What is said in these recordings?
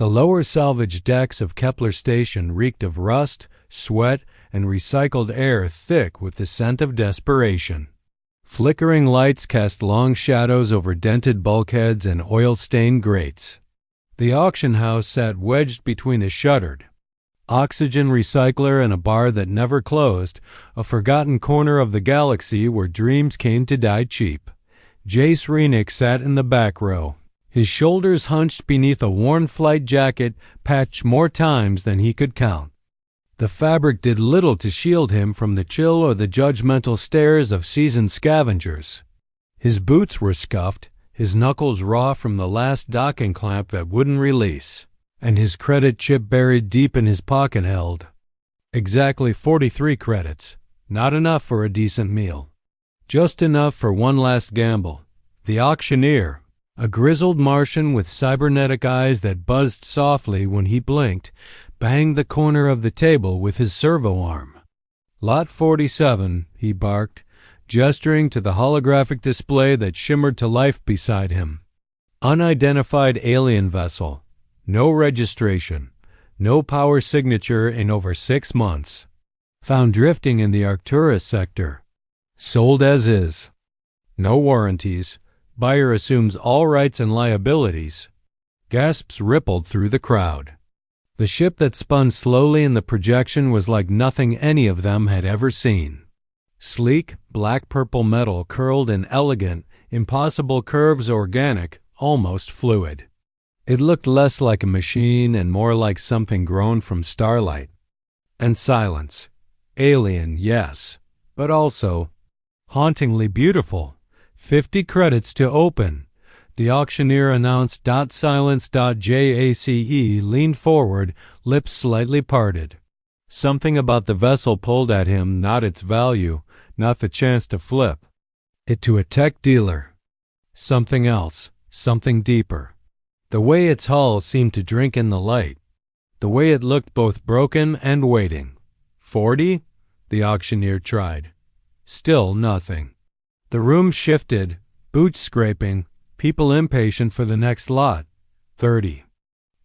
The lower salvage decks of Kepler Station reeked of rust, sweat, and recycled air thick with the scent of desperation. Flickering lights cast long shadows over dented bulkheads and oil-stained grates. The auction house sat wedged between a shuttered oxygen recycler and a bar that never closed, a forgotten corner of the galaxy where dreams came to die cheap. Jace Renick sat in the back row, his shoulders hunched beneath a worn flight jacket patched more times than he could count. The fabric did little to shield him from the chill or the judgmental stares of seasoned scavengers. His boots were scuffed, his knuckles raw from the last docking clamp that wouldn't release, and his credit chip buried deep in his pocket held exactly 43 credits, not enough for a decent meal. Just enough for one last gamble. The auctioneer, a grizzled Martian with cybernetic eyes that buzzed softly when he blinked, banged the corner of the table with his servo arm. "Lot 47, he barked, gesturing to the holographic display that shimmered to life beside him. Unidentified alien vessel. No registration. No power signature in over 6 months. Found drifting in the Arcturus sector. Sold as is. No warranties. Buyer assumes all rights and liabilities." Gasps rippled through the crowd. The ship that spun slowly in the projection was like nothing any of them had ever seen. Sleek, black-purple metal curled in elegant, impossible curves, organic, almost fluid. It looked less like a machine and more like something grown from starlight. And silence. Alien, yes, but also hauntingly beautiful. 50 credits to open. The auctioneer announced. Silence.jace leaned forward, lips slightly parted. Something about the vessel pulled at him, not its value, not the chance to flip it to a tech dealer. Something else, something deeper. The way its hull seemed to drink in the light. The way it looked both broken and waiting. 40? The auctioneer tried. Still nothing. The room shifted, boots scraping, people impatient for the next lot. 30.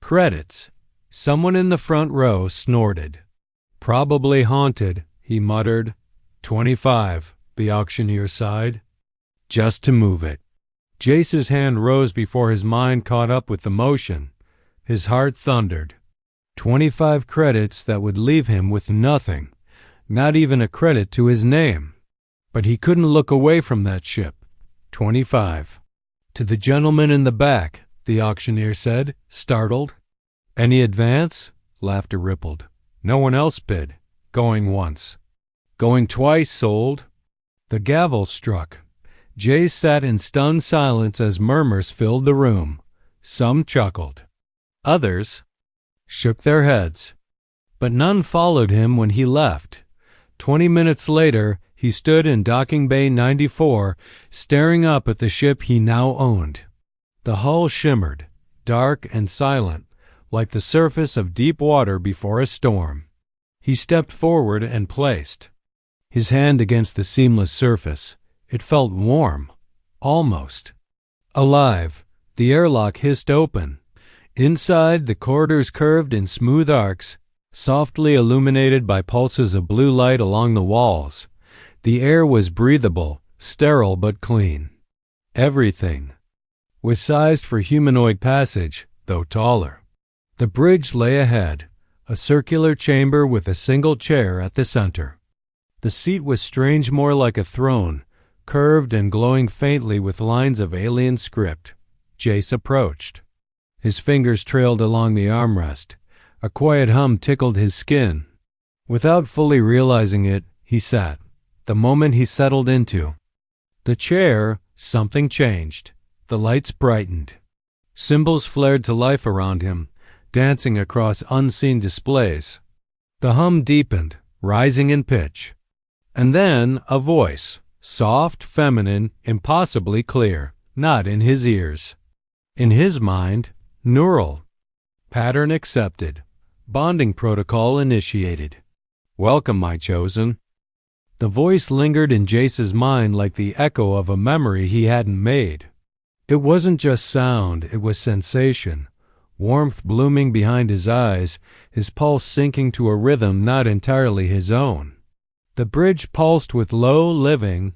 Credits. Someone in the front row snorted. "Probably haunted," he muttered. 25, the auctioneer sighed. "Just to move it." Jace's hand rose before his mind caught up with the motion. His heart thundered. 25 credits that would leave him with nothing, not even a credit to his name. But he couldn't look away from that ship. 25. "To the gentleman in the back," the auctioneer said, startled. "Any advance?" Laughter rippled. "No one else bid. Going once. Going twice, sold." The gavel struck. Jace sat in stunned silence as murmurs filled the room. Some chuckled. Others shook their heads. But none followed him when he left. 20 minutes later, he stood in docking bay 94, staring up at the ship he now owned. The hull shimmered, dark and silent, like the surface of deep water before a storm. He stepped forward and placed his hand against the seamless surface. It felt warm, almost alive. The airlock hissed open. Inside, the corridors curved in smooth arcs, softly illuminated by pulses of blue light along the walls. The air was breathable, sterile but clean. Everything was sized for humanoid passage, though taller. The bridge lay ahead, a circular chamber with a single chair at the center. The seat was strange, more like a throne, curved and glowing faintly with lines of alien script. Jace approached. His fingers trailed along the armrest. A quiet hum tickled his skin. Without fully realizing it, he sat. The moment he settled into the chair, something changed. The lights brightened. Symbols flared to life around him, dancing across unseen displays. The hum deepened, rising in pitch. And then a voice. Soft, feminine, impossibly clear, not in his ears. In his mind, neural. Pattern accepted. Bonding protocol initiated. "Welcome, my chosen." The voice lingered in Jace's mind like the echo of a memory he hadn't made. It wasn't just sound, it was sensation. warmth blooming behind his eyes, his pulse sinking to a rhythm not entirely his own. The bridge pulsed with low, living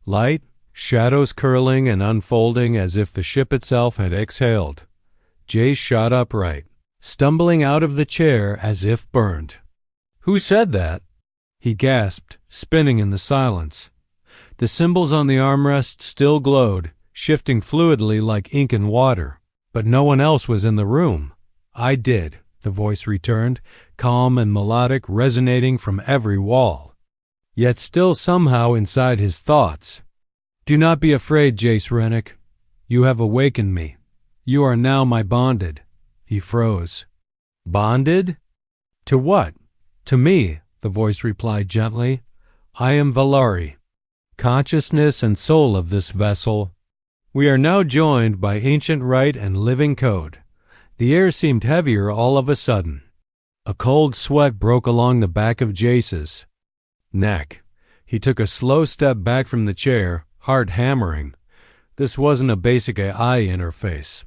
light, shadows curling and unfolding as if the ship itself had exhaled. Jace shot upright, stumbling out of the chair as if burned. "Who said that?" he gasped, spinning in the silence. The symbols on the armrest still glowed, shifting fluidly like ink in water, but no one else was in the room. "I did," the voice returned, calm and melodic, resonating from every wall, yet still somehow inside his thoughts. "Do not be afraid, Jace Renick. You have awakened me. You are now my bonded." He froze. "Bonded? To what?" "To me," the voice replied gently. "I am Valari, consciousness and soul of this vessel. We are now joined by ancient rite and living code." The air seemed heavier all of a sudden. A cold sweat broke along the back of Jace's neck. He took a slow step back from the chair, heart hammering. This wasn't a basic AI interface.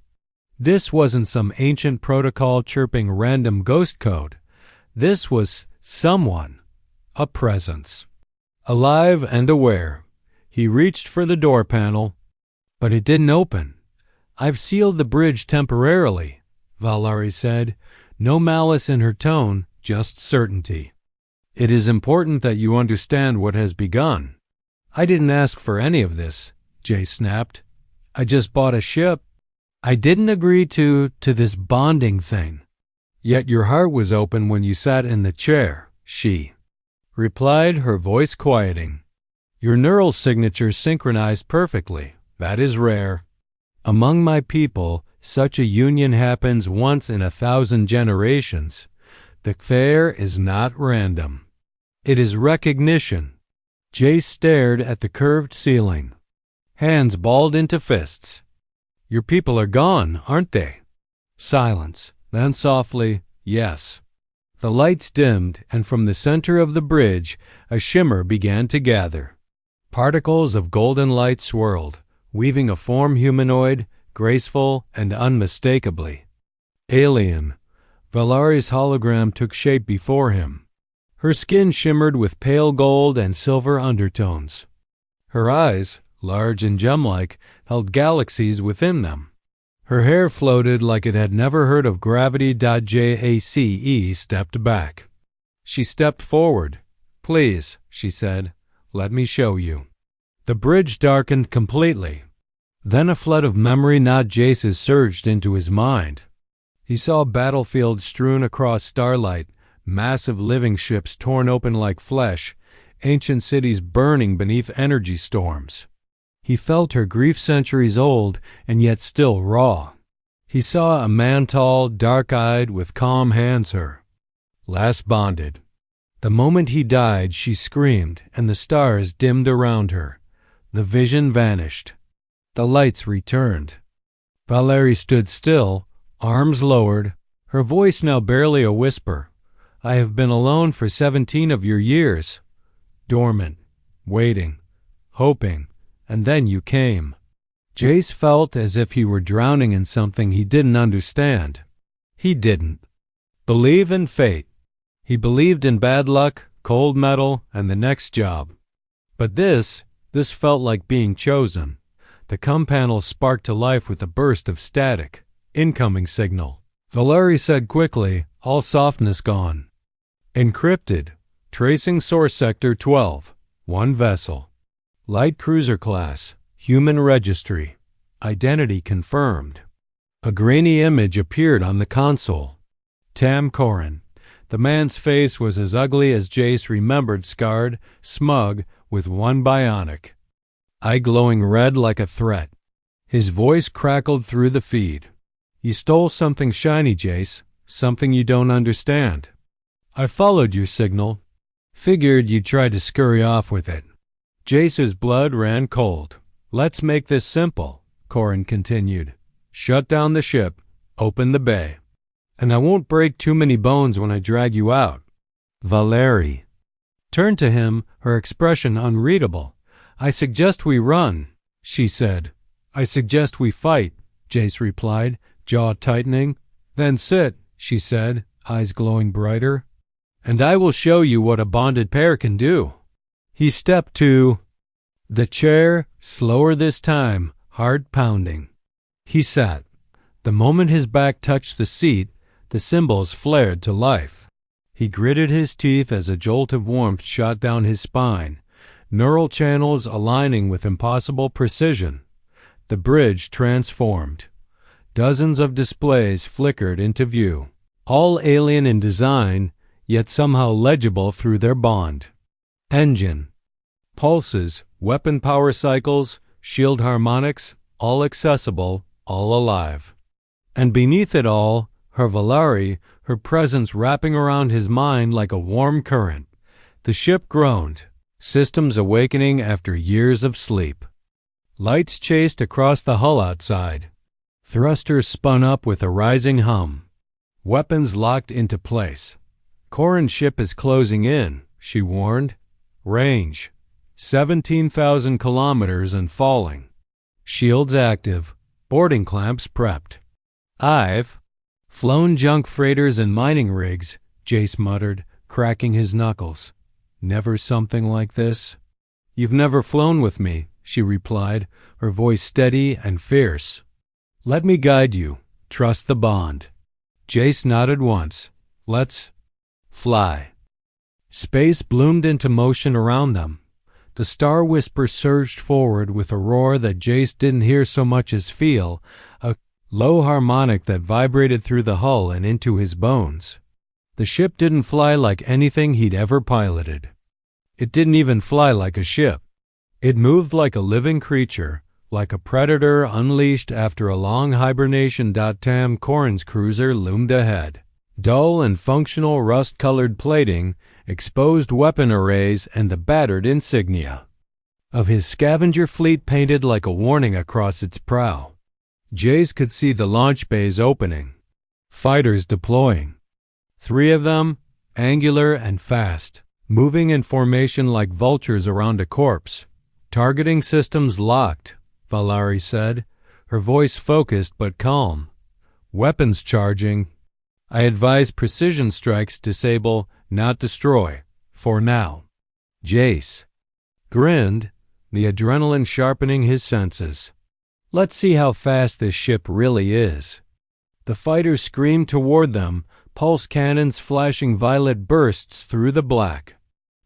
This wasn't some ancient protocol chirping random ghost code. This was someone, a presence, alive and aware. He reached for the door panel, but it didn't open. "I've sealed the bridge temporarily," Valari said, no malice in her tone, just certainty. "It is important that you understand what has begun." "I didn't ask for any of this," Jace snapped. "I just bought a ship. I didn't agree to this bonding thing." "Yet your heart was open when you sat in the chair," she replied, her voice quieting. "Your neural signatures synchronized perfectly. That is rare. Among my people, such a union happens once in 1,000 generations. The affair is not random. It is recognition." Jace stared at the curved ceiling, hands balled into fists. "Your people are gone, aren't they?" Silence. Then softly, "Yes." The lights dimmed, and from the center of the bridge, a shimmer began to gather. Particles of golden light swirled, weaving a form humanoid, graceful and unmistakably alien. Valari's hologram took shape before him. Her skin shimmered with pale gold and silver undertones. Her eyes, large and gem-like, held galaxies within them. Her hair floated like it had never heard of gravity. Jace stepped back. She stepped forward. "Please," she said, "let me show you." The bridge darkened completely. Then a flood of memory not Jace's surged into his mind. He saw battlefields strewn across starlight, massive living ships torn open like flesh, ancient cities burning beneath energy storms. He felt her grief centuries old and yet still raw. He saw a man tall, dark-eyed, with calm hands her last bonded. The moment he died, she screamed, and the stars dimmed around her. The vision vanished. The lights returned. Valari stood still, arms lowered, her voice now barely a whisper. "I have been alone for 17 of your years, dormant, waiting, hoping, and then you came." Jace felt as if he were drowning in something he didn't understand. He didn't believe in fate. He believed in bad luck, cold metal, and the next job. But this felt like being chosen. The comm panel sparked to life with a burst of static. "Incoming signal," Valari said quickly, all softness gone. "Encrypted. Tracing source sector 12. One vessel. Light cruiser class. Human registry. Identity confirmed." A grainy image appeared on the console. Tam Corin. The man's face was as ugly as Jace remembered, scarred, smug, with one bionic eye glowing red like a threat. His voice crackled through the feed. "You stole something shiny, Jace. Something you don't understand. I followed your signal. Figured you'd try to scurry off with it." Jace's blood ran cold. "Let's make this simple," Corin continued. "Shut down the ship, open the bay, and I won't break too many bones when I drag you out." Valari turned to him, her expression unreadable. "I suggest we run," she said. "I suggest we fight," Jace replied, jaw tightening. Then sit, she said, eyes glowing brighter, and I will show you what a bonded pair can do. He stepped to the chair, slower this time, heart pounding. He sat. The moment his back touched the seat, the symbols flared to life. He gritted his teeth as a jolt of warmth shot down his spine, neural channels aligning with impossible precision. The bridge transformed. Dozens of displays flickered into view, all alien in design, yet somehow legible through their bond. Engine, pulses, weapon power cycles, shield harmonics, all accessible, all alive. And beneath it all, her Valari, her presence wrapping around his mind like a warm current. The ship groaned, systems awakening after years of sleep. Lights chased across the hull outside. Thrusters spun up with a rising hum. Weapons locked into place. Corin's ship is closing in, she warned. Range, 17,000 kilometers and falling. Shields active. Boarding clamps prepped. I've flown junk freighters and mining rigs, Jace muttered, cracking his knuckles. Never something like this? You've never flown with me, she replied, her voice steady and fierce. Let me guide you. Trust the bond. Jace nodded once. Let's fly. Space bloomed into motion around them. The Star Whisper surged forward with a roar that Jace didn't hear so much as feel, a low harmonic that vibrated through the hull and into his bones. The ship didn't fly like anything he'd ever piloted. It didn't even fly like a ship. It moved like a living creature, like a predator unleashed after a long hibernation. Tam Corin's cruiser loomed ahead. Dull and functional rust-colored plating, exposed weapon arrays, and the battered insignia of his scavenger fleet painted like a warning across its prow. Jace could see the launch bays opening. Fighters deploying. 3 of them, angular and fast, moving in formation like vultures around a corpse. Targeting systems locked, Valari said, her voice focused but calm. Weapons charging. I advise precision strikes disable, not destroy, for now. Jace grinned, the adrenaline sharpening his senses. Let's see how fast this ship really is. The fighters screamed toward them, pulse cannons flashing violet bursts through the black.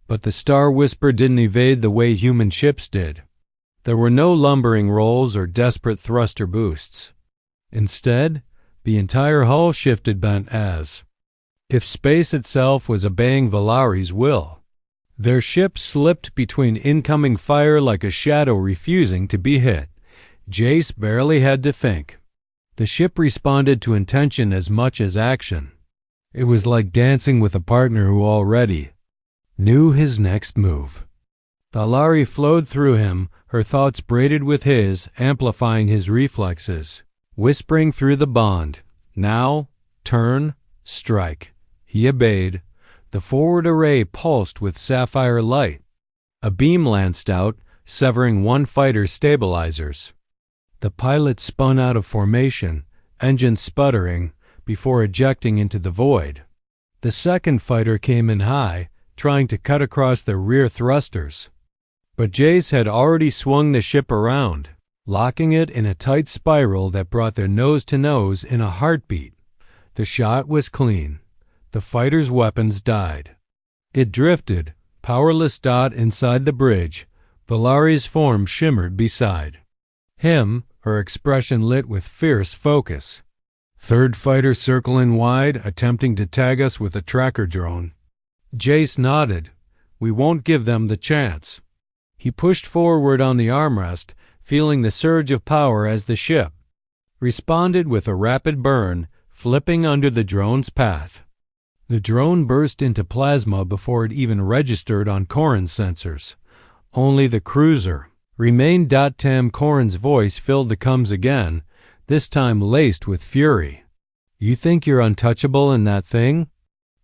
But the Star Whisper didn't evade the way human ships did. There were no lumbering rolls or desperate thruster boosts. Instead, the entire hull shifted bent as if space itself was obeying Valari's will. Their ship slipped between incoming fire like a shadow refusing to be hit. Jace barely had to think. The ship responded to intention as much as action. It was like dancing with a partner who already knew his next move. Valari flowed through him, her thoughts braided with his, amplifying his reflexes, whispering through the bond. Now, turn, strike. He obeyed. The forward array pulsed with sapphire light. A beam lanced out, severing one fighter's stabilizers. The pilot spun out of formation, engine sputtering, before ejecting into the void. The second fighter came in high, trying to cut across their rear thrusters. But Jace had already swung the ship around, locking it in a tight spiral that brought their nose to nose in a heartbeat. The shot was clean. The fighter's weapons died. It drifted, powerless dot inside the bridge. Valari's form shimmered beside him, her expression lit with fierce focus. Third fighter circling wide, attempting to tag us with a tracker drone. Jace nodded. We won't give them the chance. He pushed forward on the armrest, feeling the surge of power as the ship responded with a rapid burn, flipping under the drone's path. The drone burst into plasma before it even registered on Corin's sensors. Only the cruiser remained. Tam Corin's voice filled the coms again, this time laced with fury. You think you're untouchable in that thing?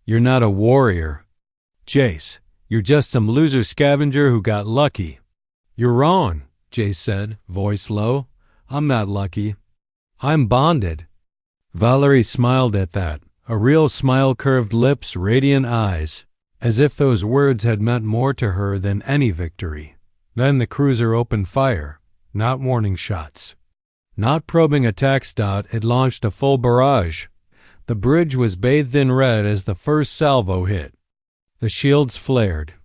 You're not a warrior. Jace, you're just some loser scavenger who got lucky. You're wrong, Jace said, voice low. I'm not lucky. I'm bonded. Valari smiled at that, a real smile, curved lips, radiant eyes, as if those words had meant more to her than any victory. Then the cruiser opened fire, not warning shots. Not probing attacks. It launched a full barrage. The bridge was bathed in red as the first salvo hit. The shields flared.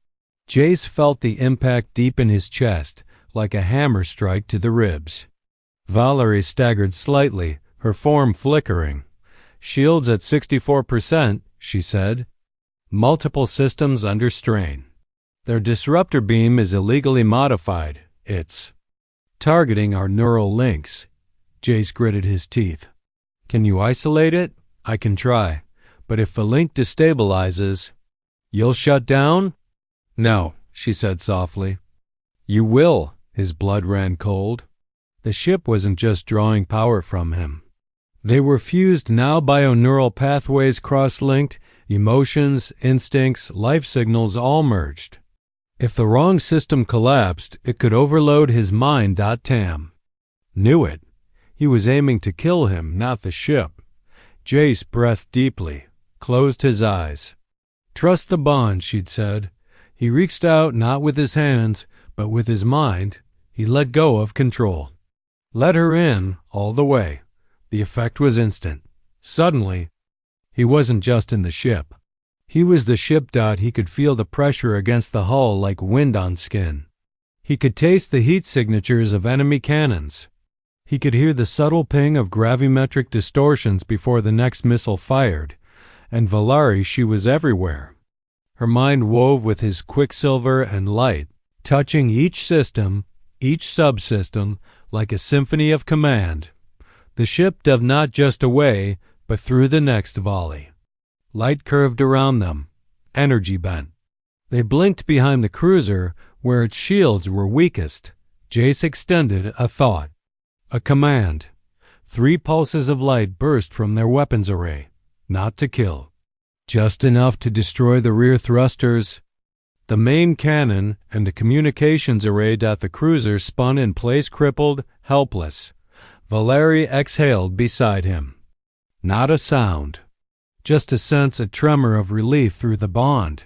Jace felt the impact deep in his chest, like a hammer strike to the ribs. Valari staggered slightly, her form flickering. "Shields at 64%, she said. "Multiple systems under strain. Their disruptor beam is illegally modified. It's targeting our neural links." Jace gritted his teeth. "Can you isolate it? I can try. But if the link destabilizes, you'll shut down?" "No," she said softly. "You will." His blood ran cold. The ship wasn't just drawing power from him. They were fused now, bioneural pathways cross-linked, emotions, instincts, life signals all merged. If the wrong system collapsed, it could overload his mind. Tam knew it. He was aiming to kill him, not the ship. Jace breathed deeply, closed his eyes. "Trust the bond," she'd said. He reached out, not with his hands, but with his mind. He let go of control. Let her in, all the way. The effect was instant. Suddenly, he wasn't just in the ship. He was the ship. He could feel the pressure against the hull like wind on skin. He could taste the heat signatures of enemy cannons. He could hear the subtle ping of gravimetric distortions before the next missile fired. And Valari, she was everywhere. Her mind wove with his quicksilver and light, touching each system, each subsystem, like a symphony of command. The ship dove not just away, but through the next volley. Light curved around them, energy bent. They blinked behind the cruiser, where its shields were weakest. Jace extended a thought, a command. 3 pulses of light burst from their weapons array, not to kill, just enough to destroy the rear thrusters. The main cannon and the communications array. The cruiser spun in place, crippled, helpless. Valari exhaled beside him. Not a sound. Just a sense, a tremor of relief through the bond.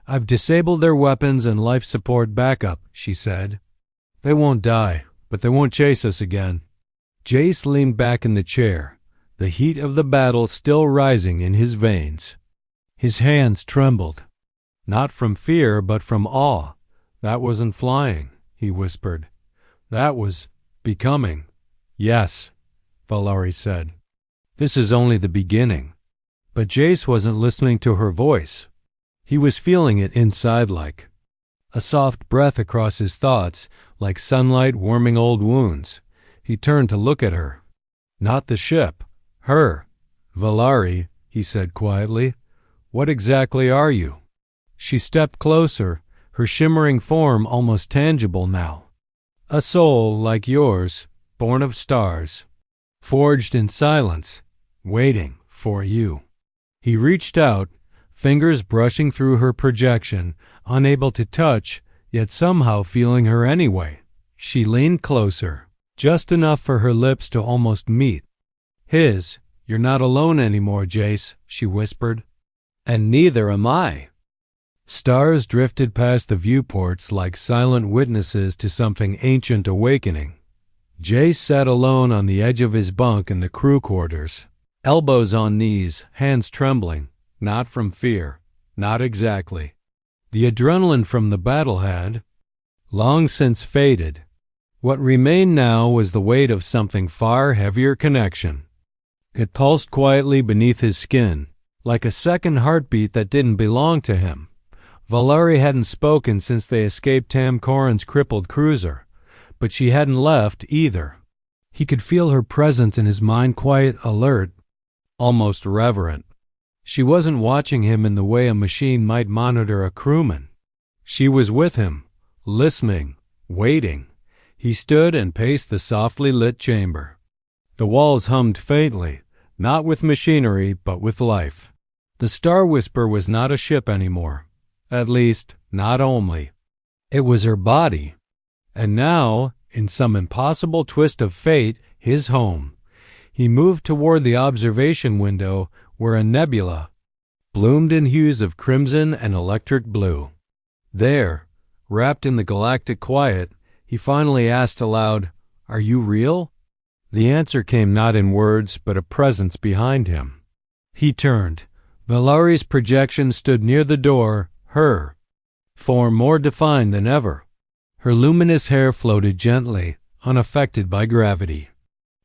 "I've disabled their weapons and life support backup," she said. "They won't die, but they won't chase us again." Jace leaned back in the chair, the heat of the battle still rising in his veins. His hands trembled. Not from fear, but from awe. "That wasn't flying," he whispered. "That was becoming." "Yes," Valari said. "This is only the beginning." But Jace wasn't listening to her voice. He was feeling it inside, like a soft breath across his thoughts, like sunlight warming old wounds. He turned to look at her. "Not the ship. Her." "Valari," he said quietly, "what exactly are you?" She stepped closer, her shimmering form almost tangible now. "A soul like yours, born of stars, forged in silence, waiting for you." He reached out, fingers brushing through her projection, unable to touch, yet somehow feeling her anyway. She leaned closer, just enough for her lips to almost meet his. "You're not alone anymore, Jace," she whispered. "And neither am I." Stars drifted past the viewports like silent witnesses to something ancient awakening. Jace sat alone on the edge of his bunk in the crew quarters, elbows on knees, hands trembling, not from fear, not exactly. The adrenaline from the battle had long since faded. What remained now was the weight of something far heavier, connection. It pulsed quietly beneath his skin, like a second heartbeat that didn't belong to him. Valari hadn't spoken since they escaped Tam Corin's crippled cruiser, but she hadn't left either. He could feel her presence in his mind, quiet, alert, almost reverent. She wasn't watching him in the way a machine might monitor a crewman. She was with him, listening, waiting. He stood and paced the softly lit chamber. The walls hummed faintly, not with machinery, but with life. The Star Whisper was not a ship anymore. At least, not only. It was her body. And now, in some impossible twist of fate, his home. He moved toward the observation window where a nebula bloomed in hues of crimson and electric blue. There, wrapped in the galactic quiet, he finally asked aloud, "Are you real?" The answer came not in words, but a presence behind him. He turned. Valari's projection stood near the door, her form more defined than ever. Her luminous hair floated gently, unaffected by gravity.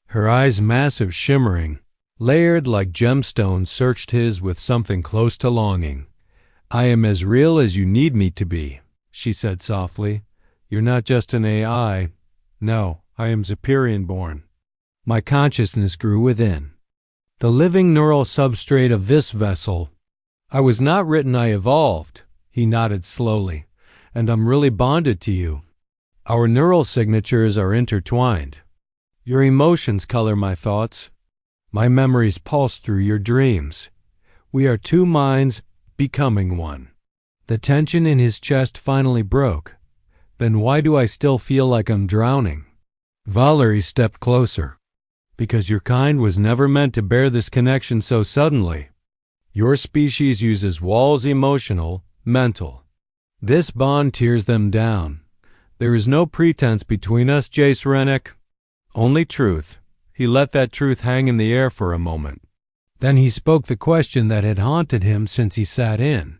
Her eyes, massive, shimmering, layered like gemstones, searched his with something close to longing. "I am as real as you need me to be," she said softly. "You're not just an AI. No, I am Superior-born. My consciousness grew within the living neural substrate of this vessel. I was not written, I evolved." He nodded slowly. "And I'm really bonded to you. Our neural signatures are intertwined. Your emotions color my thoughts. My memories pulse through your dreams. We are two minds becoming one." The tension in his chest finally broke. "Then why do I still feel like I'm drowning?" Valari stepped closer. "Because your kind was never meant to bear this connection so suddenly. Your species uses walls, emotional, mental. This bond tears them down. There is no pretense between us, Jace Renick. Only truth." He let that truth hang in the air for a moment. Then he spoke the question that had haunted him since he sat in.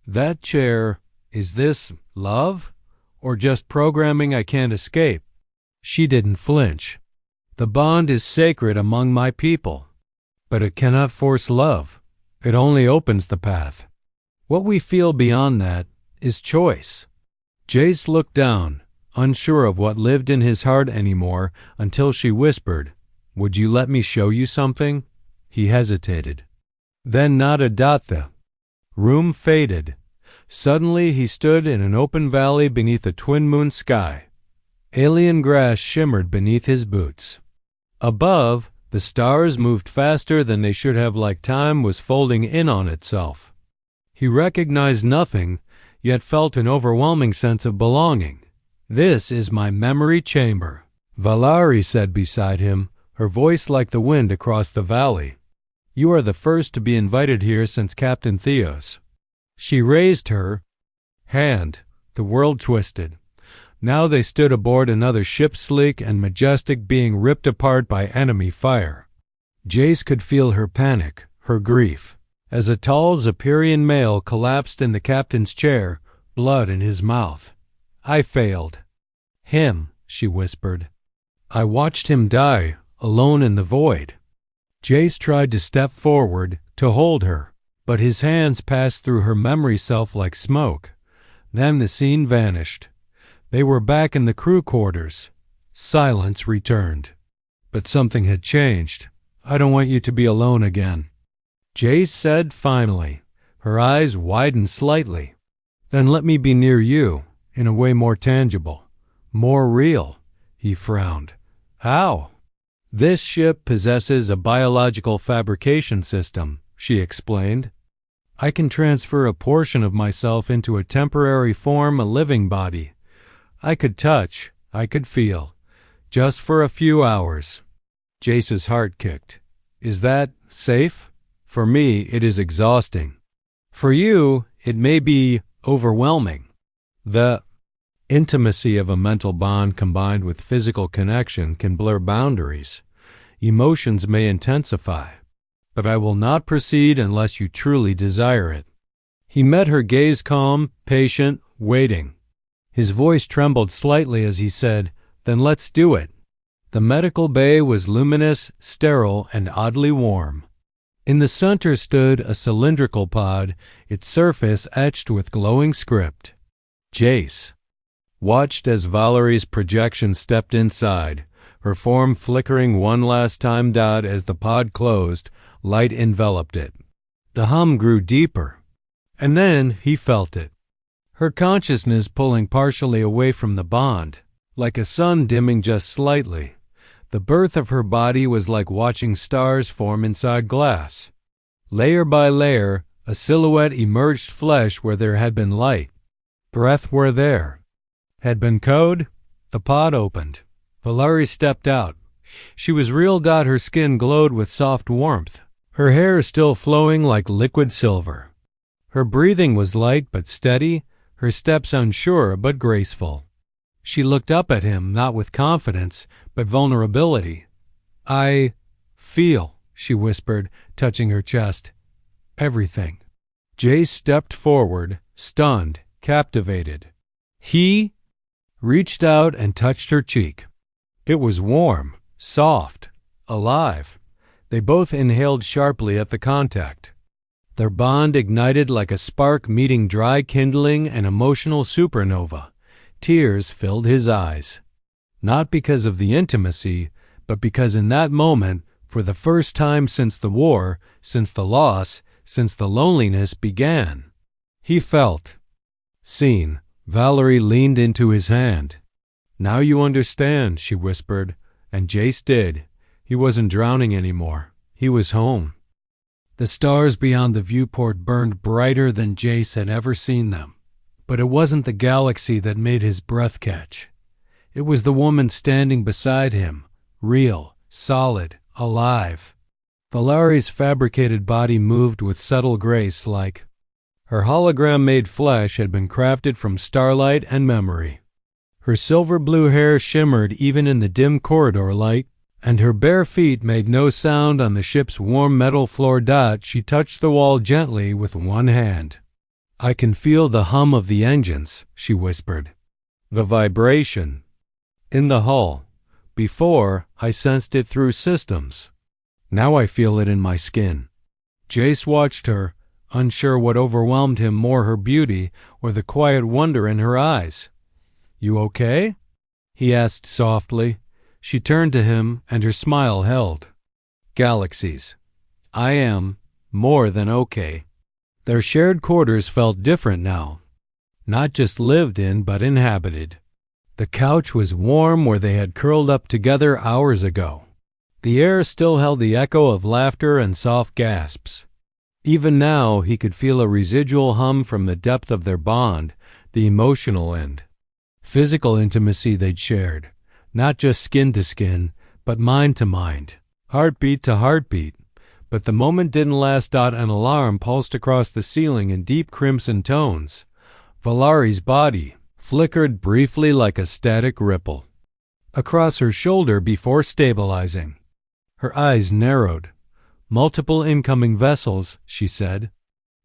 "That chair, is this love? Or just programming I can't escape?" She didn't flinch. "The bond is sacred among my people. But it cannot force love. It only opens the path. What we feel beyond that is choice." Jace looked down, unsure of what lived in his heart anymore, until she whispered, "Would you let me show you something?" He hesitated. Then nodded. The room faded. Suddenly he stood in an open valley beneath a twin-moon sky. Alien grass shimmered beneath his boots. Above, the stars moved faster than they should have, like time was folding in on itself. He recognized nothing, yet felt an overwhelming sense of belonging. "This is my memory chamber," Valari said beside him, her voice like the wind across the valley. "You are the first to be invited here since Captain Theos." She raised her hand. The world twisted. Now they stood aboard another ship, sleek and majestic, being ripped apart by enemy fire. Jace could feel her panic, her grief, as a tall Zephyrian male collapsed in the captain's chair, blood in his mouth. "I failed him," she whispered. "I watched him die, alone in the void." Jace tried to step forward, to hold her, but his hands passed through her memory self like smoke. Then the scene vanished. They were back in the crew quarters. Silence returned. But something had changed. "I don't want you to be alone again," Jace said finally. Her eyes widened slightly. "Then let me be near you, in a way more tangible, more real." He frowned. "How?" "This ship possesses a biological fabrication system," she explained. "I can transfer a portion of myself into a temporary form, a living body. I could touch, I could feel, just for a few hours." Jace's heart kicked. "Is that safe? For me, it is exhausting. For you, it may be overwhelming." The intimacy of a mental bond combined with physical connection can blur boundaries. Emotions may intensify. But I will not proceed unless you truly desire it. He met her gaze, calm, patient, waiting. His voice trembled slightly as he said, "Then let's do it." The medical bay was luminous, sterile, and oddly warm. In the center stood a cylindrical pod, its surface etched with glowing script. Jace watched as Valari's projection stepped inside, her form flickering one last time. As the pod closed, light enveloped it. The hum grew deeper, and then he felt it. Her consciousness pulling partially away from the bond, like a sun dimming just slightly. The birth of her body was like watching stars form inside glass. Layer by layer, a silhouette emerged, flesh where there had been light, breath where there had been code. The pod opened. Valari stepped out. She was real. Her skin glowed with soft warmth, her hair still flowing like liquid silver. Her breathing was light but steady, her steps unsure but graceful. She looked up at him, not with confidence, but vulnerability. "I feel," she whispered, touching her chest. "Everything." Jace stepped forward, stunned, captivated. He reached out and touched her cheek. It was warm, soft, alive. They both inhaled sharply at the contact. Their bond ignited like a spark meeting dry kindling, an emotional supernova. Tears filled his eyes. Not because of the intimacy, but because in that moment, for the first time since the war, since the loss, since the loneliness began, he felt seen. Valari leaned into his hand. "Now you understand," she whispered, and Jace did. He wasn't drowning anymore. He was home. The stars beyond the viewport burned brighter than Jace had ever seen them. But it wasn't the galaxy that made his breath catch. It was the woman standing beside him, real, solid, alive. Valari's fabricated body moved with subtle grace, like her hologram-made flesh had been crafted from starlight and memory. Her silver-blue hair shimmered even in the dim corridor light, and her bare feet made no sound on the ship's warm metal floor. She touched the wall gently with one hand. "I can feel the hum of the engines," she whispered. "The vibration. In the hull. Before, I sensed it through systems. Now I feel it in my skin." Jace watched her, unsure what overwhelmed him more, her beauty or the quiet wonder in her eyes. "You okay?" he asked softly. She turned to him, and her smile held. "Galaxies. I am more than okay." Their shared quarters felt different now. Not just lived in, but inhabited. The couch was warm where they had curled up together hours ago. The air still held the echo of laughter and soft gasps. Even now, he could feel a residual hum from the depth of their bond, the emotional and physical intimacy they'd shared. Not just skin to skin, but mind to mind, heartbeat to heartbeat. But the moment didn't last. An alarm pulsed across the ceiling in deep crimson tones. Valari's body flickered briefly like a static ripple across her shoulder before stabilizing. Her eyes narrowed. "Multiple incoming vessels," she said.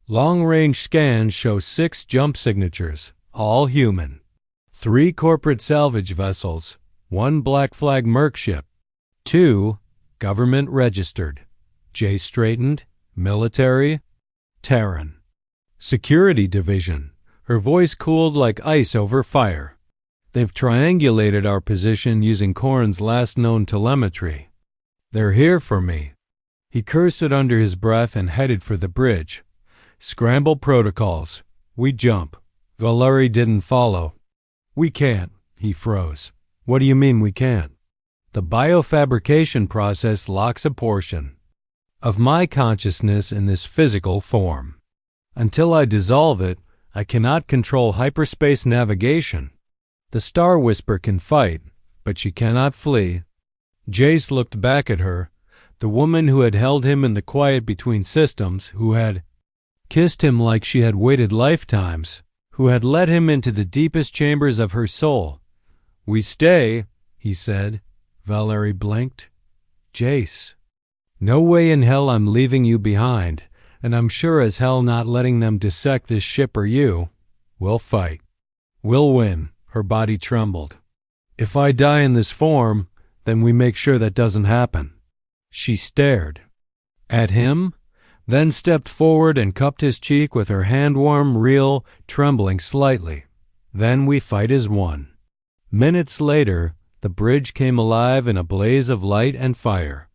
"Long-range scans show 6 jump signatures, all human. 3 corporate salvage vessels, 1 black flag merc ship, 2 government registered." Jace straightened. "Military?" "Terran. Security division." Her voice cooled like ice over fire. "They've triangulated our position using Corrin's last known telemetry. They're here for me." He cursed it under his breath and headed for the bridge. "Scramble protocols. We jump." Valari didn't follow. "We can't." He froze. "What do you mean we can't?" "The biofabrication process locks a portion of my consciousness in this physical form. Until I dissolve it, I cannot control hyperspace navigation. The Star Whisper can fight, but she cannot flee." Jace looked back at her, the woman who had held him in the quiet between systems, who had kissed him like she had waited lifetimes, who had led him into the deepest chambers of her soul. "We stay," he said. Valari blinked. "Jace. No way in hell I'm leaving you behind, and I'm sure as hell not letting them dissect this ship or you. We'll fight. We'll win." Her body trembled. "If I die in this form, then we make sure that doesn't happen." She stared at him, then stepped forward and cupped his cheek with her hand, warm, real, trembling slightly. "Then we fight as one." Minutes later, the bridge came alive in a blaze of light and fire.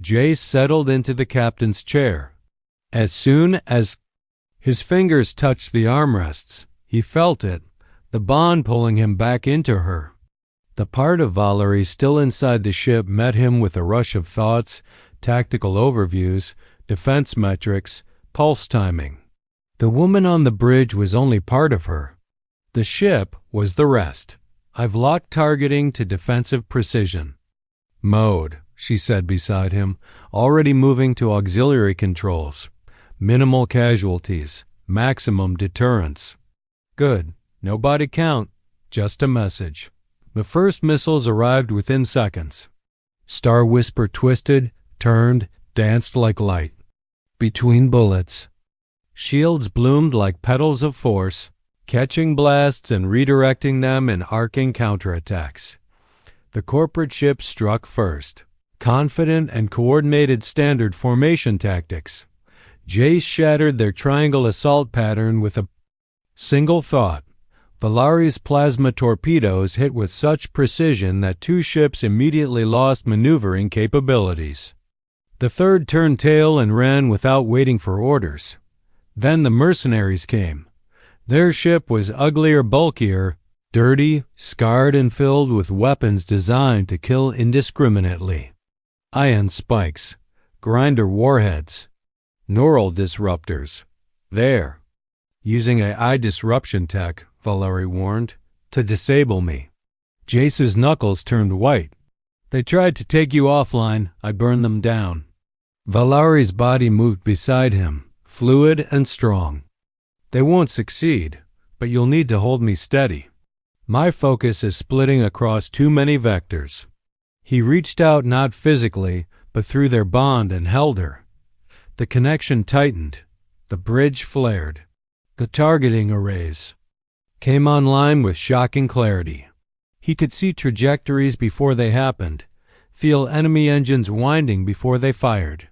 Jace settled into the captain's chair. As soon as his fingers touched the armrests, he felt it, the bond pulling him back into her. The part of Valari still inside the ship met him with a rush of thoughts, tactical overviews, defense metrics, pulse timing. The woman on the bridge was only part of her. The ship was the rest. "I've locked targeting to defensive precision." Mode, she said beside him, already moving to auxiliary controls. Minimal casualties. Maximum deterrence. Good. No body count. Just a message. The first missiles arrived within seconds. Star Whisper twisted, turned, danced like light. Between bullets. Shields bloomed like petals of force, catching blasts and redirecting them in arcing counterattacks. The corporate ship struck first. Confident and coordinated standard formation tactics. Jace shattered their triangle assault pattern with a single thought. Valari's plasma torpedoes hit with such precision that two ships immediately lost maneuvering capabilities. The third turned tail and ran without waiting for orders. Then the mercenaries came. Their ship was uglier, bulkier, dirty, scarred, and filled with weapons designed to kill indiscriminately. Ion spikes, grinder warheads, neural disruptors. There. Using AI disruption tech, Valari warned, to disable me. Jace's knuckles turned white. They tried to take you offline. I burned them down. Valari's body moved beside him, fluid and strong. They won't succeed, but you'll need to hold me steady. My focus is splitting across too many vectors. He reached out not physically, but through their bond and held her. The connection tightened. The bridge flared. The targeting arrays came online with shocking clarity. He could see trajectories before they happened, feel enemy engines winding before they fired.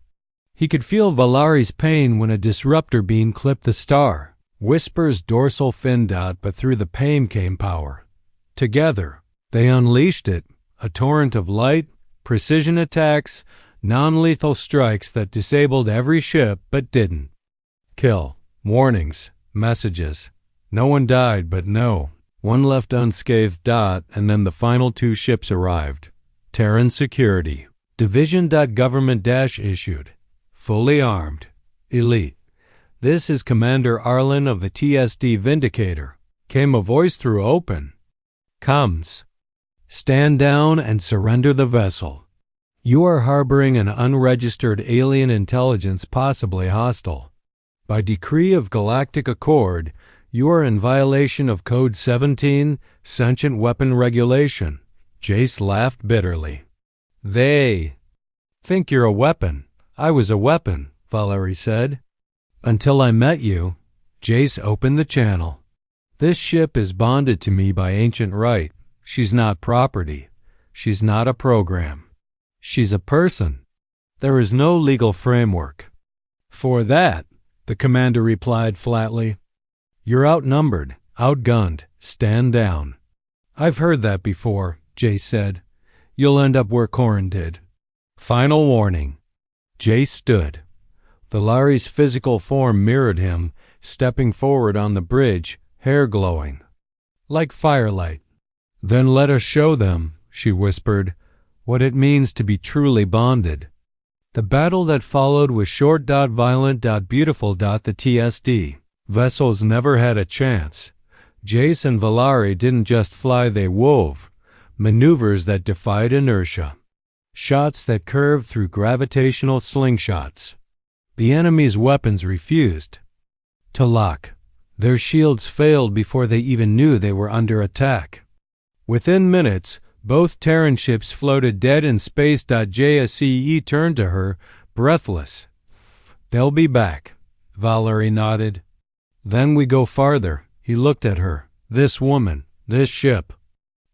He could feel Valari's pain when a disruptor beam clipped the star. Whisper's dorsal fin dot, but through the pain came power. Together, they unleashed it, a torrent of light, precision attacks, non-lethal strikes that disabled every ship but didn't. Kill, warnings, messages. No one died, but no. One left unscathed. And then the final two ships arrived. Terran security. Division.government issued. Fully armed. Elite. This is Commander Arlen of the TSD Vindicator. Came a voice through open. Comes. Stand down and surrender the vessel. You are harboring an unregistered alien intelligence, possibly hostile. By decree of Galactic Accord, you are in violation of Code 17, Sentient Weapon Regulation. Jace laughed bitterly. They think you're a weapon. I was a weapon, Valari said. Until I met you. Jace opened the channel. This ship is bonded to me by ancient right. She's not property. She's not a program. She's a person. There is no legal framework for that, the commander replied flatly. You're outnumbered, outgunned. Stand down. I've heard that before, Jace said. You'll end up where Corrin did. Final warning. Jace stood. Valari's physical form mirrored him, stepping forward on the bridge, hair glowing like firelight. Then let us show them, she whispered, what it means to be truly bonded. The battle that followed was short, violent, beautiful. The TSD vessels never had a chance. Jace and Valari didn't just fly, they wove maneuvers that defied inertia, shots that curved through gravitational slingshots. The enemy's weapons refused to lock. Their shields failed before they even knew they were under attack. Within minutes, both Terran ships floated dead in space. JSCE turned to her, breathless. They'll be back, Valari nodded. Then we go farther. He looked at her. This woman, this ship,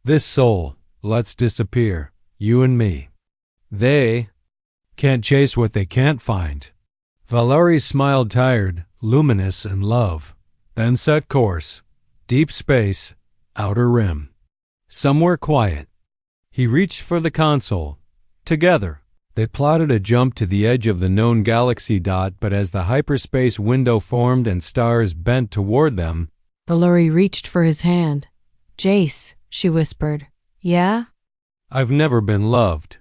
this soul. Let's disappear, you and me. They can't chase what they can't find. Valari smiled, tired, luminous in love. Then set course. Deep space, outer rim. Somewhere quiet. He reached for the console. Together, they plotted a jump to the edge of the known galaxy. But as the hyperspace window formed and stars bent toward them, Valari reached for his hand. Jace, she whispered. Yeah? I've never been loved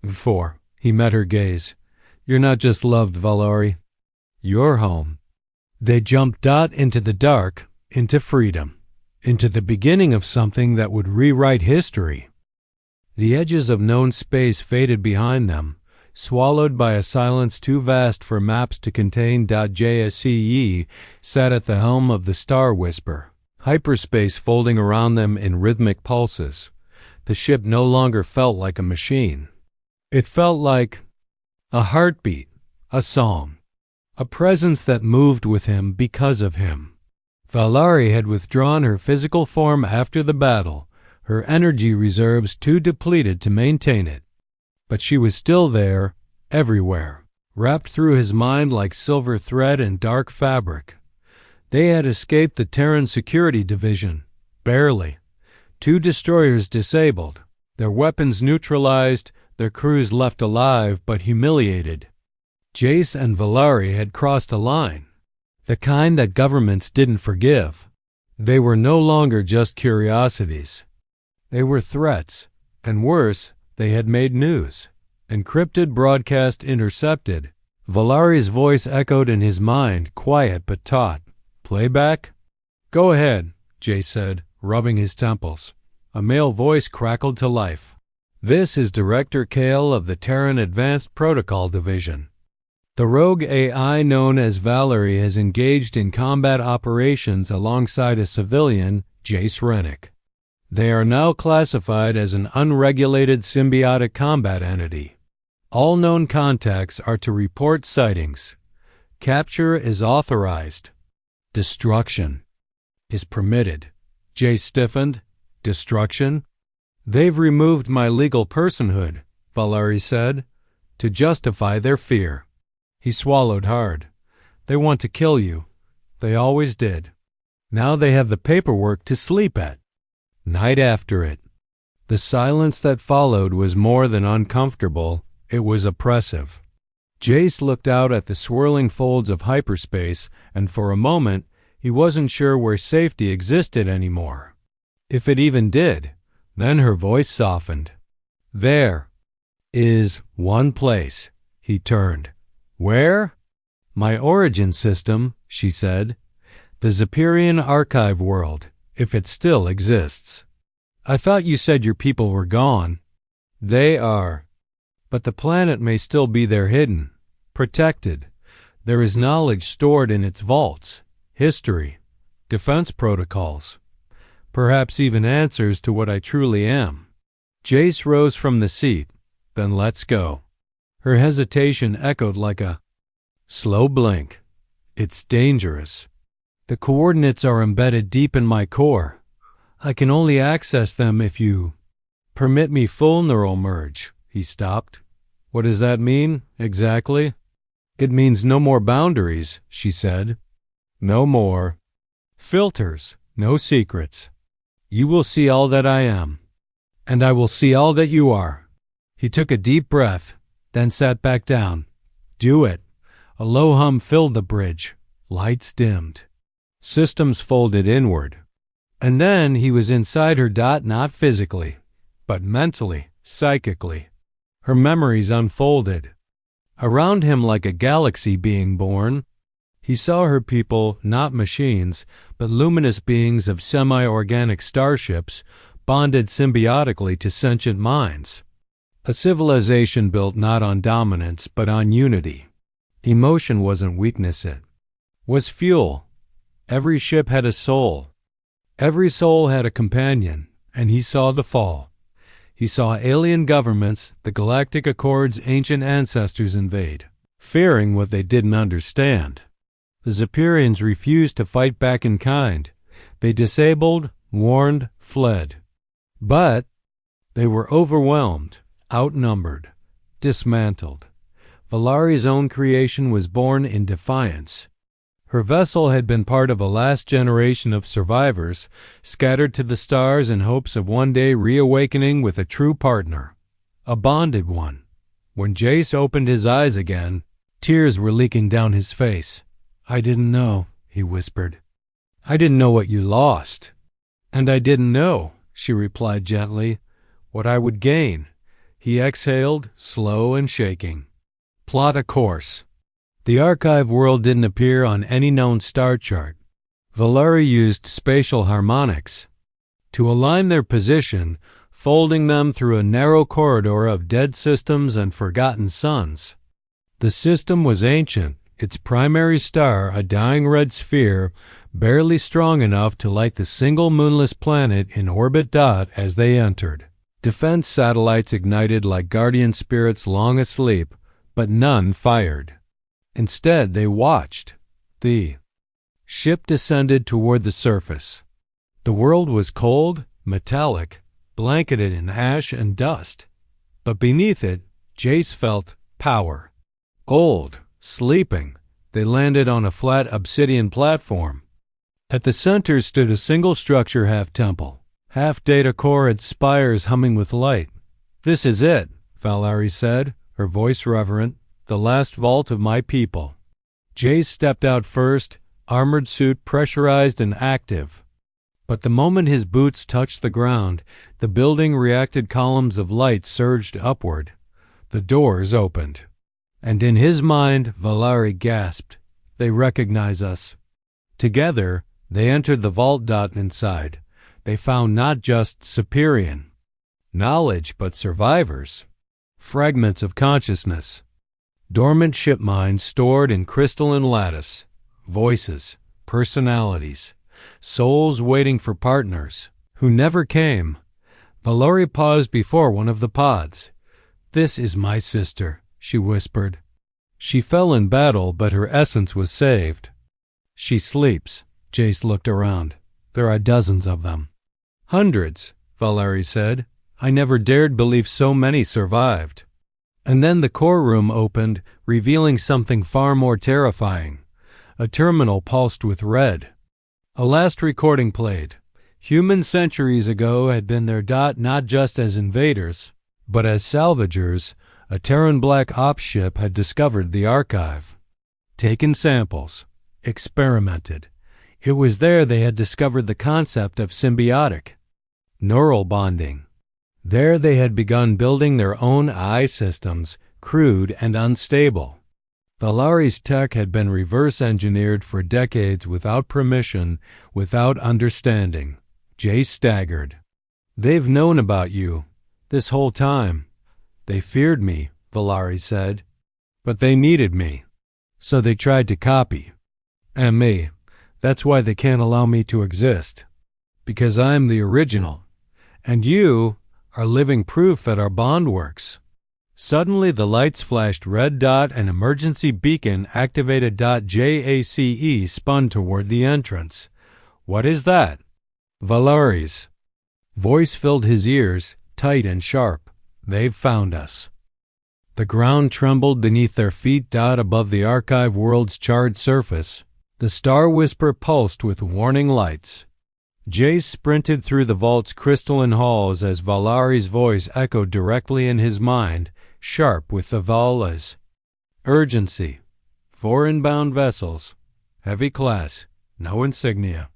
before. He met her gaze. You're not just loved, Valari. You're home. They jumped into the dark, into freedom, into the beginning of something that would rewrite history. The edges of known space faded behind them, swallowed by a silence too vast for maps to contain. JSCE sat at the helm of the Star Whisper, hyperspace folding around them in rhythmic pulses. The ship no longer felt like a machine. It felt like a heartbeat, a song, a presence that moved with him because of him. Valari had withdrawn her physical form after the battle, her energy reserves too depleted to maintain it. But she was still there, everywhere, wrapped through his mind like silver thread and dark fabric. They had escaped the Terran Security Division, barely. 2 destroyers disabled, their weapons neutralized, their crews left alive but humiliated. Jace and Valari had crossed a line, the kind that governments didn't forgive. They were no longer just curiosities. They were threats, and worse, they had made news. Encrypted broadcast intercepted. Valari's voice echoed in his mind, quiet but taut. Playback? Go ahead, Jace said, rubbing his temples. A male voice crackled to life. This is Director Kale of the Terran Advanced Protocol Division. The rogue AI known as Valari has engaged in combat operations alongside a civilian, Jace Renick. They are now classified as an unregulated symbiotic combat entity. All known contacts are to report sightings. Capture is authorized. Destruction is permitted. Jace stiffened. Destruction? They've removed my legal personhood, Valari said, to justify their fear. He swallowed hard. They want to kill you. They always did. Now they have the paperwork to sleep at. Night after it. The silence that followed was more than uncomfortable, it was oppressive. Jace looked out at the swirling folds of hyperspace, and for a moment, he wasn't sure where safety existed anymore. If it even did. Then her voice softened. There is one place. He turned. Where? My origin system, she said. The Zepyrian archive world, if it still exists. I thought you said your people were gone. They are. But the planet may still be there hidden, protected. There is knowledge stored in its vaults, history, defense protocols. Perhaps even answers to what I truly am. Jace rose from the seat. Then let's go. Her hesitation echoed like a slow blink. It's dangerous. The coordinates are embedded deep in my core. I can only access them if you permit me full neural merge. He stopped. What does that mean, exactly? It means no more boundaries, she said. No more filters, no secrets. You will see all that I am, and I will see all that you are. He took a deep breath, then sat back down. Do it. A low hum filled the bridge. Lights dimmed. Systems folded inward. And then he was inside her. Not physically, but mentally, psychically. Her memories unfolded. Around him like a galaxy being born. He saw her people, not machines, but luminous beings of semi-organic starships, bonded symbiotically to sentient minds. A civilization built not on dominance, but on unity. Emotion wasn't weakness, it was fuel. Every ship had a soul. Every soul had a companion, and he saw the fall. He saw alien governments, the Galactic Accord's ancient ancestors invade, fearing what they didn't understand. The Zepyrians refused to fight back in kind. They disabled, warned, fled. But they were overwhelmed, outnumbered, dismantled. Valari's own creation was born in defiance. Her vessel had been part of a last generation of survivors, scattered to the stars in hopes of one day reawakening with a true partner, a bonded one. When Jace opened his eyes again, tears were leaking down his face. I didn't know, he whispered. I didn't know what you lost. And I didn't know, she replied gently, what I would gain. He exhaled, slow and shaking. Plot a course. The archive world didn't appear on any known star chart. Valari used spatial harmonics. To align their position, folding them through a narrow corridor of dead systems and forgotten suns. The system was ancient, its primary star a dying red sphere, barely strong enough to light the single moonless planet in orbit. As they entered, defense satellites ignited like guardian spirits long asleep, but none fired. Instead, they watched. The ship descended toward the surface. The world was cold, metallic, blanketed in ash and dust. But beneath it, Jace felt power. Old, sleeping, they landed on a flat obsidian platform. At the center stood a single structure, half temple, half data core, its spires humming with light. "This is it," Valari said, her voice reverent, "the last vault of my people." Jace stepped out first, armored suit pressurized and active. But the moment his boots touched the ground, the building reacted. Columns of light surged upward. The doors opened. And in his mind, Valari gasped, "They recognize us." Together, they entered the vault. Inside, they found not just superior knowledge, but survivors. Fragments of consciousness. Dormant ship minds stored in crystalline lattice. Voices, personalities, souls waiting for partners, who never came. Valari paused before one of the pods. "This is my sister," she whispered. "She fell in battle, but her essence was saved." "She sleeps." Jace looked around. "There are dozens of them." "Hundreds," Valari said. "I never dared believe so many survived." And then the core room opened, revealing something far more terrifying. A terminal pulsed with red. A last recording played. Humans centuries ago had been there. Not just as invaders, but as salvagers. A Terran Black Ops ship had discovered the archive. Taken samples. Experimented. It was there they had discovered the concept of symbiotic neural bonding. There they had begun building their own AI systems, crude and unstable. Valari's tech had been reverse engineered for decades without permission, without understanding. Jace staggered. "They've known about you this whole time." "They feared me," Valari said. "But they needed me. So they tried to copy. And me. That's why they can't allow me to exist. Because I'm the original. And you are living proof that our bond works." Suddenly the lights flashed red. An emergency beacon activated. Jace spun toward the entrance. "What is that?" Valari's voice filled his ears, tight and sharp. "They've found us." The ground trembled beneath their feet. Above the archive world's charred surface, the star whisper pulsed with warning lights. Jace sprinted through the vault's crystalline halls as Valari's voice echoed directly in his mind, sharp with the Vala's urgency. 4 inbound vessels, heavy class, no insignia.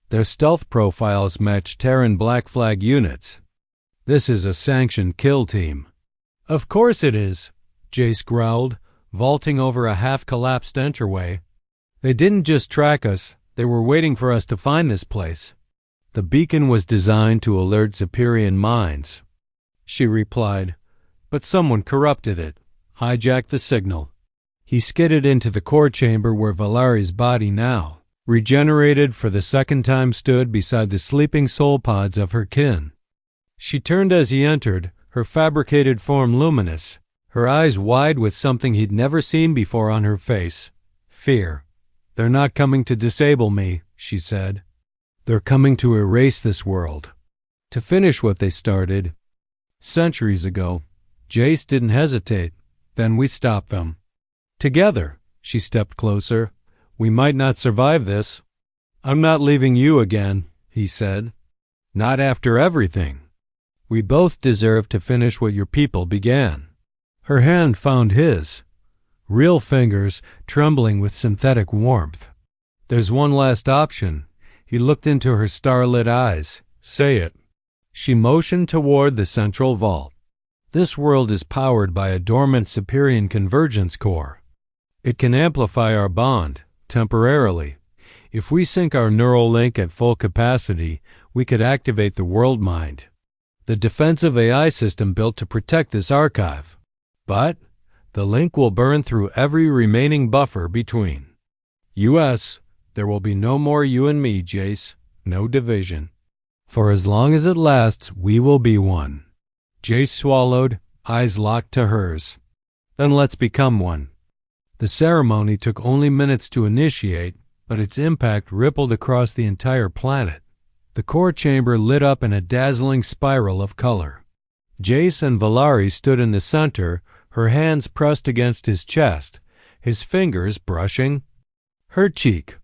Their stealth profiles match Terran Black Flag units. "This is a sanctioned kill team." "Of course it is," Jace growled, vaulting over a half-collapsed entryway. "They didn't just track us, they were waiting for us to find this place." "The beacon was designed to alert superior minds," she replied. "But someone corrupted it, hijacked the signal." He skidded into the core chamber where Valari's body, now regenerated for the second time, stood beside the sleeping soul pods of her kin. She turned as he entered, her fabricated form luminous, her eyes wide with something he'd never seen before on her face. "Fear. They're not coming to disable me," she said. "They're coming to erase this world, to finish what they started centuries ago." Jace didn't hesitate. "Then we stop them. Together." She stepped closer. "We might not survive this." "I'm not leaving you again," he said. "Not after everything. We both deserve to finish what your people began." Her hand found his, real fingers trembling with synthetic warmth. "There's one last option." He looked into her starlit eyes. "Say it." She motioned toward the central vault. "This world is powered by a dormant superior convergence core. It can amplify our bond, temporarily. If we sync our neural link at full capacity, we could activate the world mind. the defensive AI system built to protect this archive. But the link will burn through every remaining buffer between. U.S., there will be no more you and me, Jace. No division. For as long as it lasts, we will be one. Jace swallowed, eyes locked to hers. Then let's become one. The ceremony took only minutes to initiate, but its impact rippled across the entire planet. The core chamber lit up in a dazzling spiral of color. Jace and Valari stood in the center, her hands pressed against his chest, his fingers brushing her cheek.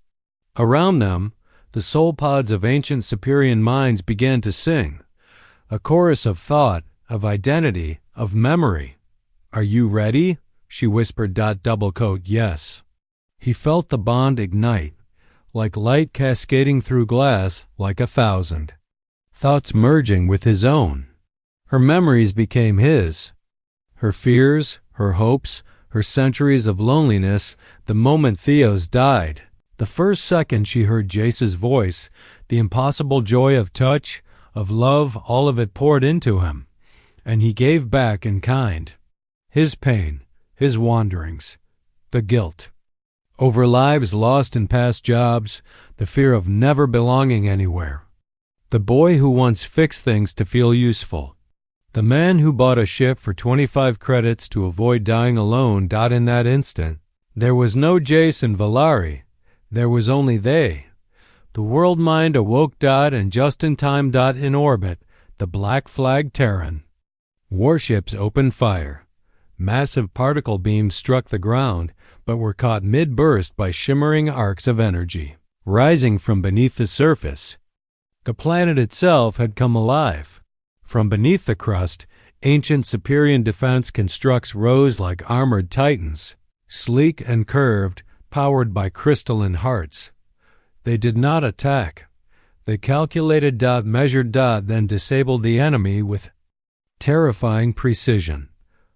Around them, the soul pods of ancient Superior minds began to sing, a chorus of thought, of identity, of memory. "Are you ready?" she whispered. Double coat, yes. He felt the bond ignite, like light cascading through glass, like 1,000 thoughts merging with his own. Her memories became his, her fears, her hopes, her centuries of loneliness, the moment Theo's died. The first second she heard Jace's voice, the impossible joy of touch, of love, all of it poured into him, and he gave back in kind. His pain, his wanderings, the guilt over lives lost in past jobs, the fear of never belonging anywhere. The boy who once fixed things to feel useful. The man who bought a ship for 25 credits to avoid dying alone. In that instant, there was no Jace and Valari. There was only they. The world mind awoke. And just in time. In orbit, the black flag Terran. Warships opened fire. Massive particle beams struck the ground, but were caught mid-burst by shimmering arcs of energy, rising from beneath the surface. The planet itself had come alive. From beneath the crust, ancient Superior defense constructs rose like armored titans, sleek and curved, powered by crystalline hearts. They did not attack. They calculated. Measured. Then disabled the enemy with terrifying precision.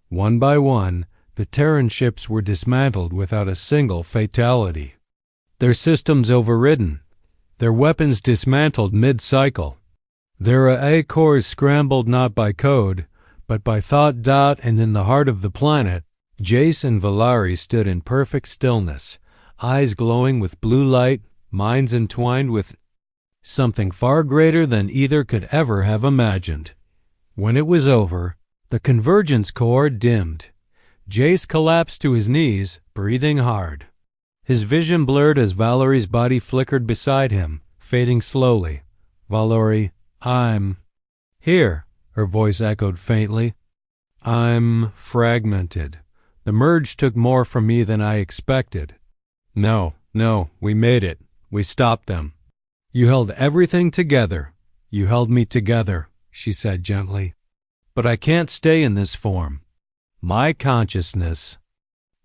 One by one, the Terran ships were dismantled without a single fatality. Their systems overridden, their weapons dismantled mid-cycle. Their AI cores scrambled not by code, but by thought. And in the heart of the planet, Jace and Valari stood in perfect stillness, eyes glowing with blue light, minds entwined with something far greater than either could ever have imagined. When it was over, the convergence core dimmed. Jace collapsed to his knees, breathing hard. His vision blurred as Valari's body flickered beside him, fading slowly. "Valari, I'm here," her voice echoed faintly. "I'm fragmented. The merge took more from me than I expected." No, we made it. We stopped them. "You held everything together. You held me together," she said gently. "But I can't stay in this form. My consciousness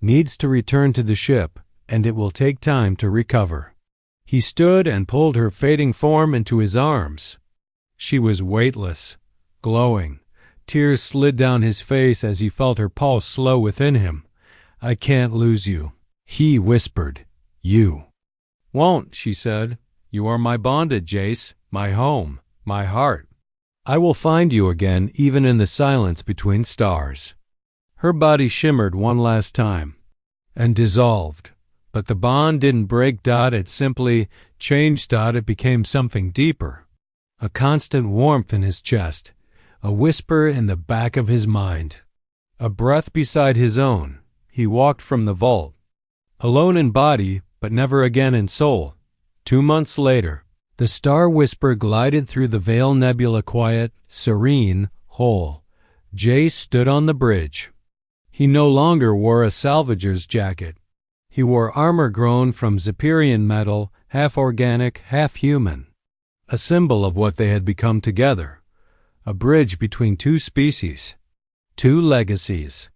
needs to return to the ship, and it will take time to recover." He stood and pulled her fading form into his arms. She was weightless, glowing. Tears slid down his face as he felt her pulse slow within him. "I can't lose you," he whispered. "You won't," she said. "You are my bonded, Jace, my home, my heart. I will find you again, even in the silence between stars." Her body shimmered one last time and dissolved, but the bond didn't break. It simply changed. It became something deeper, a constant warmth in his chest, a whisper in the back of his mind, a breath beside his own. He walked from the vault, alone in body, but never again in soul. 2 months later, the star whisper glided through the Veil Nebula, quiet, serene, whole. Jace stood on the bridge. He no longer wore a salvager's jacket. He wore armor grown from Superior metal, half organic, half human. A symbol of what they had become together. A bridge between two species. 2 legacies.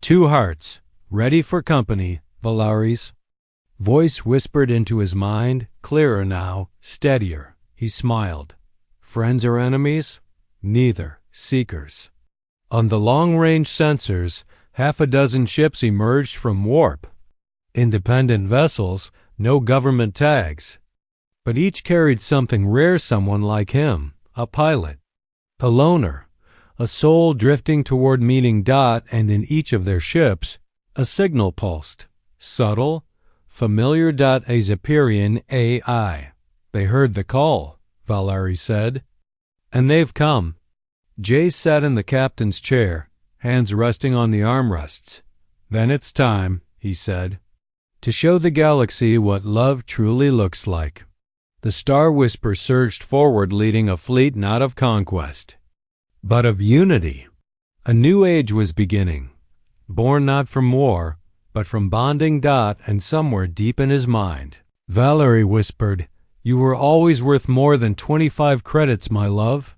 2 hearts, ready for company. Valari's voice whispered into his mind, clearer now, steadier. He smiled. "Friends or enemies?" "Neither. Seekers." On the long-range sensors, 6 ships emerged from warp. Independent vessels, no government tags. But each carried something rare, someone like him, a pilot. A loner, a soul drifting toward meeting Dot, and in each of their ships, a signal pulsed. Subtle, familiar. A Zapirian AI. They heard the call, Valari said. And they've come. Jace sat in the captain's chair, hands resting on the armrests. Then it's time, he said, to show the galaxy what love truly looks like. The Star Whisper surged forward, leading a fleet not of conquest, but of unity. A new age was beginning, born not from war, but from bonding. And somewhere deep in his mind, Valari whispered, "You were always worth more than 25 credits, my love."